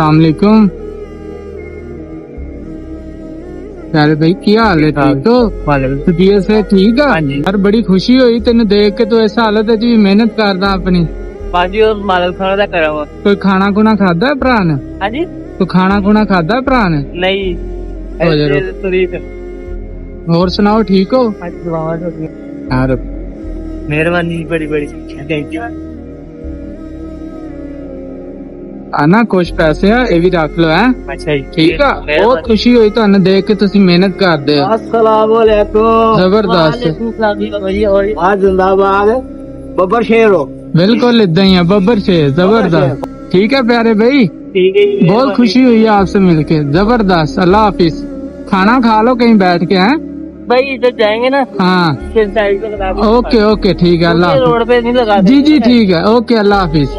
अस्सलाम वालेकुम। प्यारे भाई की हाल है? ठीक हो? तबीयत से ठीक है? यार बड़ी खुशी हुई तेन देख के, तो इस हालत च भी मेहनत करदा अपनी। भाजी और मालक खाना दा करा हुआ। कोई खाना खुना खादा है भरा ने? हाँ जी तो खाना खुना खादा है भरा ने? नहीं हो जाए। और सुनाओ ठीक हो? यार मेहरबानी बड़ी बड़ी थैंक यू। आना कुछ पैसे है ये भी रख लो है। अच्छा जी ठीक है, बहुत खुशी हुई तुहानू देख के, तुसी मेहनत करदे हो। अस्सलाम वालेकुम। जबरदस्त। जिंदाबाद बब्बर शेर हो। बिल्कुल इदा ही है, बब्बर शेर जबरदस्त। ठीक है प्यारे भाई, ठीक है जी, बहुत खुशी हुई है आपसे मिलके, जबरदस्त। अल्लाह हाफिज। खाना खा लो कहीं बैठ के हैं। भाई इधर जाएंगे ना हाँ फिर साइड पे लगा देंगे। ओके ओके ठीक है, अल्लाह रोड पे नहीं लगा जी जी ठीक है, ओके अल्लाह हाफिज।